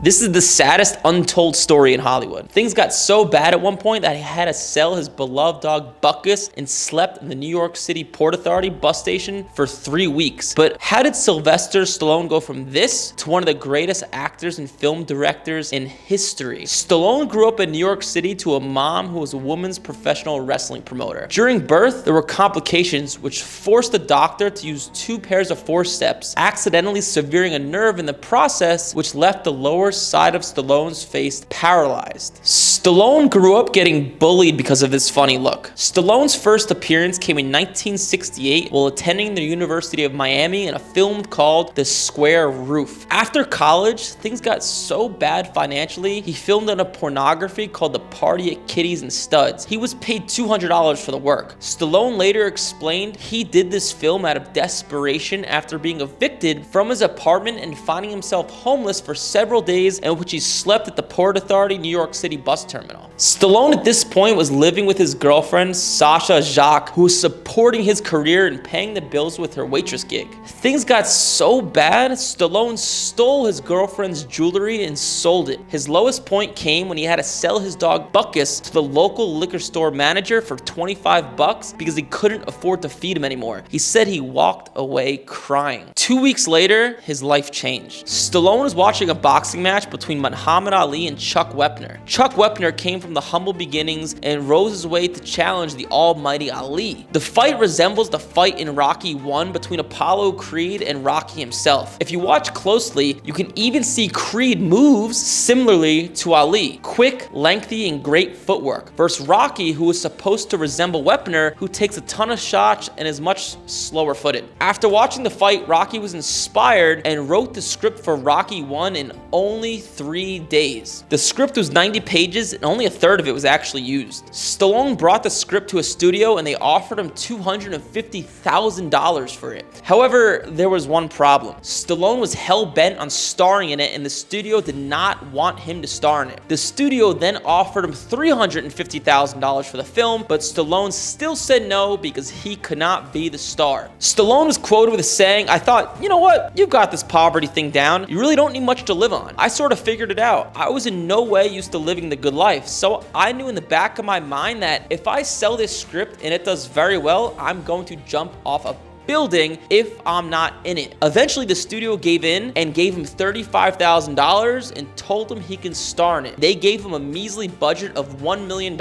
This is the saddest untold story in Hollywood. Things got so bad at one point that he had to sell his beloved dog Buckus and slept in the New York City Port Authority bus station for 3 weeks. But how did Sylvester Stallone go from this to one of the greatest actors and film directors in history? Stallone grew up in New York City to a mom who was a women's professional wrestling promoter. During birth, there were complications which forced the doctor to use 2 pairs of forceps, accidentally severing a nerve in the process, which left the lower side of Stallone's face paralyzed. Stallone grew up getting bullied because of his funny look. Stallone's first appearance came in 1968 while attending the University of Miami in a film called The Square Roof. After college, things got so bad financially, he filmed in a pornography called The Party at Kitties and Studs. He was paid $200 for the work. Stallone later explained he did this film out of desperation after being evicted from his apartment and finding himself homeless for several days in which he slept at the Port Authority New York City bus terminal. Stallone at this point was living with his girlfriend Sasha Jacques, who was supporting his career and paying the bills with her waitress gig. Things got so bad, Stallone stole his girlfriend's jewelry and sold it. His lowest point came when he had to sell his dog Buckus to the local liquor store manager for $25 because he couldn't afford to feed him anymore. He said he walked away crying. 2 weeks later, his life changed. Stallone was watching a boxing match between Muhammad Ali and Chuck Wepner. Chuck Wepner came from the humble beginnings and rose his way to challenge the almighty Ali. The fight resembles the fight in Rocky 1 between Apollo Creed and Rocky himself. If you watch closely, you can even see Creed moves similarly to Ali. Quick, lengthy, and great footwork. Versus Rocky, who is supposed to resemble Wepner, who takes a ton of shots and is much slower footed. After watching the fight, Rocky was inspired and wrote the script for Rocky 1 in only 3 days. The script was 90 pages and only a third of it was actually used. Stallone brought the script to a studio and they offered him $250,000 for it. However, there was one problem. Stallone was hell-bent on starring in it and the studio did not want him to star in it. The studio then offered him $350,000 for the film, but Stallone still said no because he could not be the star. Stallone was quoted with saying, "I thought, you know what, you got this poverty thing down. You really don't need much to live on. I sort of figured it out. I was in no way used to living the good life, so I knew in the back of my mind that if I sell this script and it does very well, I'm going to jump off a building if I'm not in it." Eventually, the studio gave in and gave him $35,000 and told him he can star in it. They gave him a measly budget of $1 million,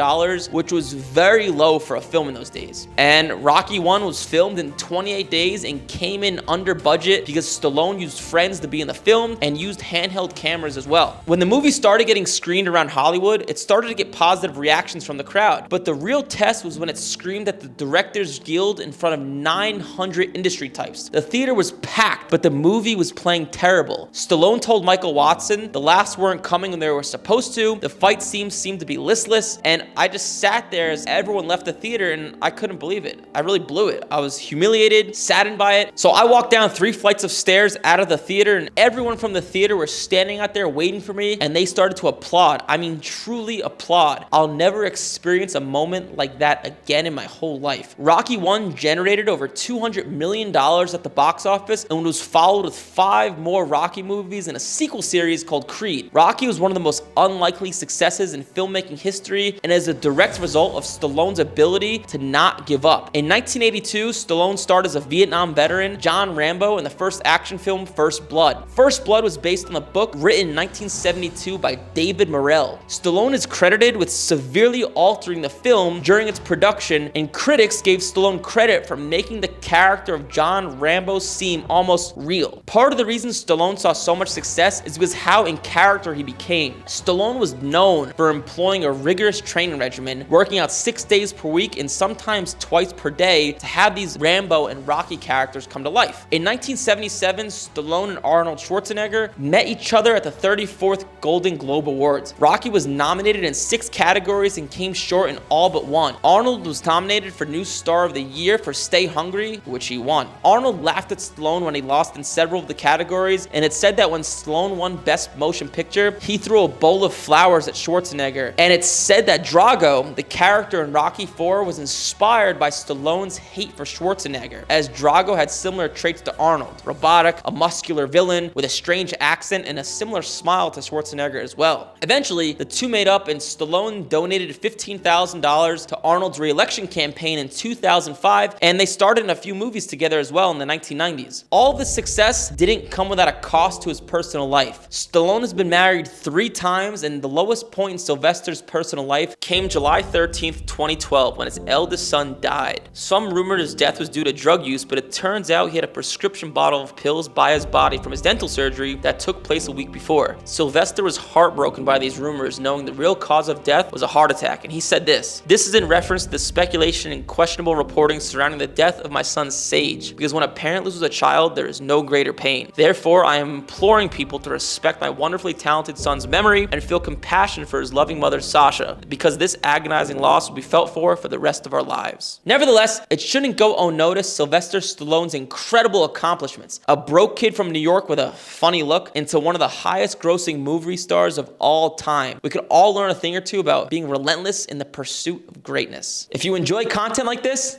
which was very low for a film in those days. And Rocky 1 was filmed in 28 days and came in under budget because Stallone used friends to be in the film and used handheld cameras as well. When the movie started getting screened around Hollywood, it started to get positive reactions from the crowd. But the real test was when it screamed at the Directors Guild in front of 900 industry types. The theater was packed, but the movie was playing terrible. Stallone told Michael Watson the laughs weren't coming when they were supposed to, the fight scenes seemed to be listless, and I just sat there as everyone left the theater and I couldn't believe it. I really blew it. I was humiliated, saddened by it. So I walked down 3 flights of stairs out of the theater and everyone from the theater was standing out there waiting for me and they started to applaud. I mean, truly applaud. I'll never experience a moment like that again in my whole life. Rocky 1 generated over $200 million at the box office and was followed with 5 more Rocky movies and a sequel series called Creed. Rocky was one of the most unlikely successes in filmmaking history and is a direct result of Stallone's ability to not give up. In 1982, Stallone starred as a Vietnam veteran, John Rambo, in the first action film First Blood. First Blood was based on a book written in 1972 by David Morrell. Stallone is credited with severely altering the film during its production, and critics gave Stallone credit for making the character of John Rambo seem almost real. Part of the reason Stallone saw so much success is because how in character he became. Stallone was known for employing a rigorous training regimen, working out 6 days per week and sometimes twice per day to have these Rambo and Rocky characters come to life. In 1977, Stallone and Arnold Schwarzenegger met each other at the 34th Golden Globe Awards. Rocky was nominated in 6 categories and came short in all but 1. Arnold was nominated for New Star of the Year for Stay Hungry, which which he won. Arnold laughed at Stallone when he lost in several of the categories, and it said that when Stallone won Best Motion Picture, he threw a bowl of flowers at Schwarzenegger. And it's said that Drago, the character in Rocky IV, was inspired by Stallone's hate for Schwarzenegger, as Drago had similar traits to Arnold: robotic, a muscular villain with a strange accent, and a similar smile to Schwarzenegger as well. Eventually, the two made up, and Stallone donated $15,000 to Arnold's re-election campaign in 2005, and they started in a few movies together as well in the 1990s. All this success didn't come without a cost to his personal life. Stallone has been married 3 times, and the lowest point in Sylvester's personal life came July 13th, 2012, when his eldest son died. Some rumored his death was due to drug use, but it turns out he had a prescription bottle of pills by his body from his dental surgery that took place a week before. Sylvester was heartbroken by these rumors, knowing the real cause of death was a heart attack, and he said this is in reference to the speculation and questionable reporting surrounding the death of my son Sage, because when a parent loses a child, there is no greater pain. Therefore, I am imploring people to respect my wonderfully talented son's memory and feel compassion for his loving mother Sasha, because this agonizing loss will be felt for the rest of our lives. Nevertheless, it shouldn't go unnoticed Sylvester Stallone's incredible accomplishments. A broke kid from New York with a funny look into one of the highest grossing movie stars of all time. We could all learn a thing or two about being relentless in the pursuit of greatness. If you enjoy content like this,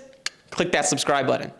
click that subscribe button.